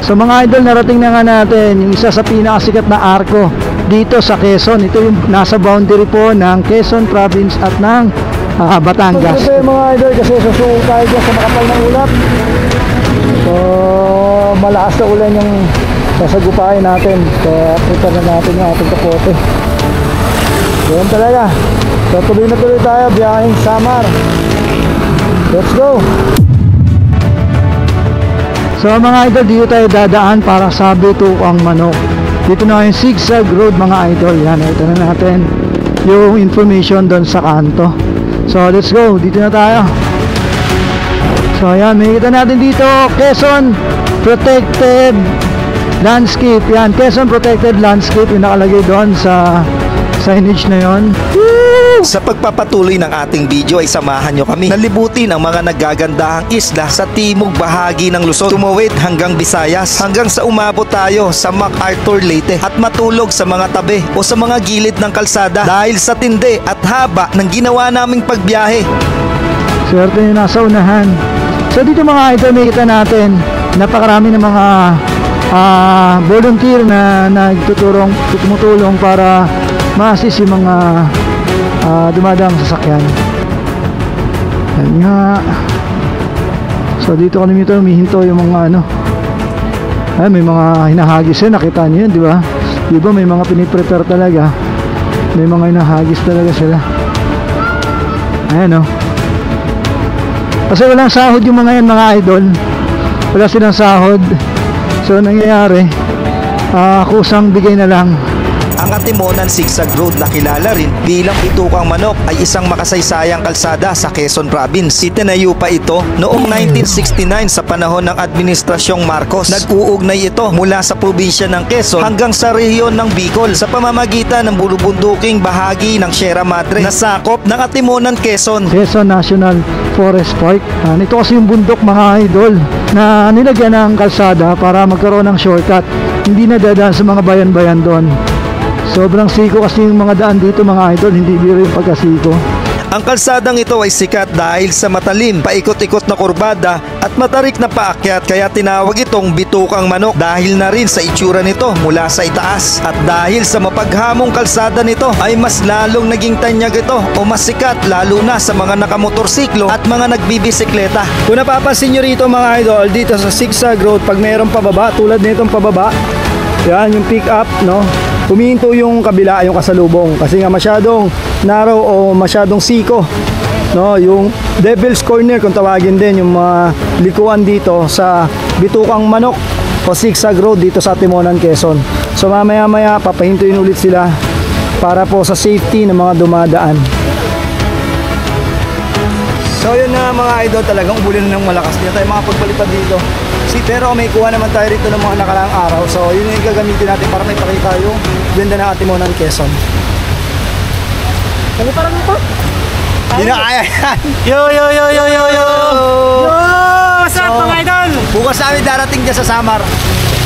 So mga idol, narating na nga natin yung isa sa pinakasikat na arko dito sa Quezon. Ito yung nasa boundary po ng Quezon Province at ng Batangas. Ito yung mga idol kasi susuko tayo dyan sa makapal ng ulap. So malakas na ulan yung sasagupain natin. Kaya prepare na natin yung ating kapote. Ganyan talaga. So tuloy na tuloy tayo, biyaheng Samar. Let's go! So mga idol, dito tayo dadaan para sa Bitukang Manok. Dito na yung zigzag road mga idol. Yan, ito na natin yung information doon sa kanto. So let's go, dito na tayo. So ayan, makikita natin dito Quezon Protected Landscape. Yan, Quezon Protected Landscape yung nakalagay doon sa signage na yon. Sa pagpapatuloy ng ating video ay samahan nyo kami na libutin ang mga nagagandahang isla sa timog bahagi ng Luzon. Tumawid hanggang Visayas hanggang sa umabot tayo sa MacArthur Leyte at matulog sa mga tabi o sa mga gilid ng kalsada dahil sa tindi at haba ng ginawa naming pagbiyahe. Swerte yung nasa unahan. So dito mga idol, makikita natin napakarami ng mga volunteer na tumutulong para ma-assist yung mga dumadang sasakyan. Yan nga. So dito kami ito humihinto yung mga ay, may mga hinahagis nakita niyo yun, di ba? Di ba may mga piniprepare talaga, may mga hinahagis talaga sila. Ayan kasi walang sahod yung mga yan mga idol, wala silang sahod. So nangyayari kusang bigay na lang. Ang Atimonan Zigzag Road na kilala rin bilang Bitukang Manok ay isang makasaysayang kalsada sa Quezon Province. Itinayo pa ito noong 1969 sa panahon ng Administrasyong Marcos. Nag-uugnay ito mula sa probinsya ng Quezon hanggang sa rehiyon ng Bicol sa pamamagitan ng bulubunduking bahagi ng Sierra Madre na sakop ng Atimonan, Quezon. Quezon National Forest Park. Ito kasi yung bundok mga idol na nilagyan ng kalsada para magkaroon ng shortcut. Hindi na dadaan sa mga bayan-bayan doon. Sobrang siko kasi yung mga daan dito mga idol, hindi biro yung pagkasiko. Ang kalsadang ito ay sikat dahil sa matalim, paikot-ikot na kurbada at matarik na paakyat, kaya tinawag itong Bitukang Manok dahil na rin sa itsura nito mula sa itaas. At dahil sa mapaghamong kalsada nito ay mas lalong naging tanyag ito o mas sikat lalo na sa mga nakamotorsiklo at mga nagbibisikleta. Kung napapansin nyo rito mga idol, dito sa zigzag road, pag mayroong pababa, tulad nitong pababa, yan yung pick up, humihinto yung kabila, yung kasalubong kasi nga masyadong narrow o masyadong siko, yung Devil's Corner kung tawagin din yung mga likuan dito sa Bitukang Manok o zigzag road dito sa Atimonan, Quezon. So mamaya papahintuin ulit sila para po sa safety ng mga dumadaan. So yun na mga idol, talagang ubulin ng malakas. Hindi tayo makapagpalipad dito. Pero may kuha naman tayo rito ng mga nakaraang araw. So yun yung gagamitin natin para may pakita yung ganda ng Atimonan, Quezon. Kami parang ito. Hindi na kaya yan. Yo! What's up mga idol? Bukas namin darating dyan sa Samar.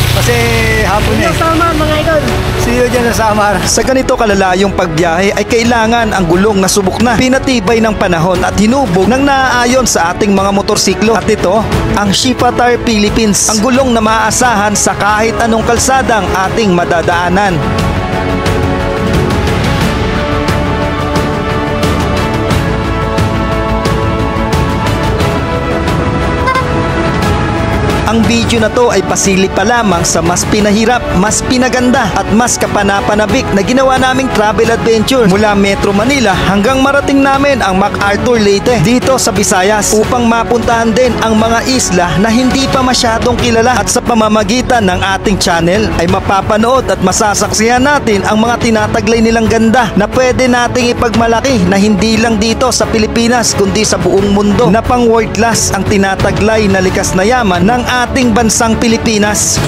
Kasi hapon Sa Samar mga idol. See you dyan sa Samar. Sa ganito kalalayong pagbiyahe ay kailangan ang gulong na subok na, pinatibay ng panahon at hinubog ng naaayon sa ating mga motorsiklo. At ito, ang Shipatar Philippines, ang gulong na maaasahan sa kahit anong kalsadang ating madadaanan. Ang video na to ay pasilip pa lamang sa mas pinahirap, mas pinaganda at mas kapanapanabik na ginawa naming travel adventure mula Metro Manila hanggang marating namin ang MacArthur Leyte dito sa Visayas upang mapuntahan din ang mga isla na hindi pa masyadong kilala, at sa pamamagitan ng ating channel ay mapapanood at masasaksihan natin ang mga tinataglay nilang ganda na pwede nating ipagmalaki na hindi lang dito sa Pilipinas kundi sa buong mundo, na pang world class ang tinataglay na likas na yaman ng ating bansang Pilipinas.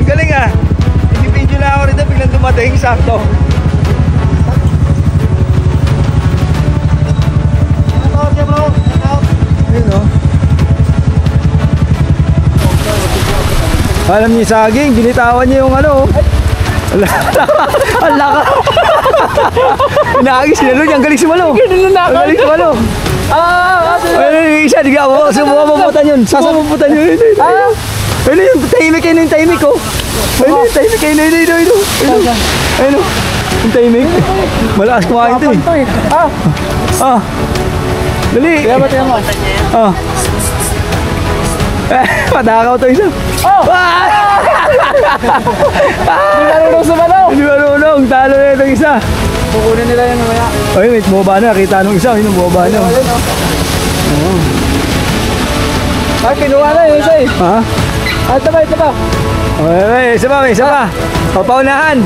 Galing ah. Video na ako rito, biglang dumating, sakto. Ayun o. Alam niyo saging, binitawan niya yung ano. Ang laka. Inaagis sila nun, ang galing sumalo. Ang galing sumalo. Ayun yung isa, di ka ako. Sumapuputan yun. Sumapuputan yun. Ayun yung tahimik kayo, yung tahimik ko. Ayun yung tahimik kayo, ayun. Ayun o. Yung tahimik. Malakas kumain ito eh. Dali. Kaya ba tayo mo? Patakaw to isa. Hindi marunong sumalaw. Hindi marunong. Talo na itong isa. Kukunin nila yan mamaya. Ayun, may bumaba na. Kita nung isa. Ayun, bumaba na. Ay, kinuha na yung isa eh. Ha? Ito ba? Okay, isa pa, may isa pa. Papaunahan.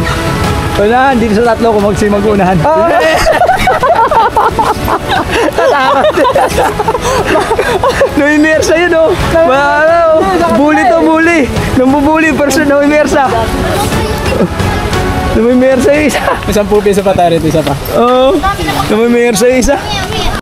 Paunahan, dito sa tatlo kung mag-unahan. Tatakot. Namimersa yun oh. Bully to, bully. Nambubuli yung person, namimersa. Namimersa yung isa. May 10 piso pa tayo rito, isa pa. Oo. Namimersa yung isa.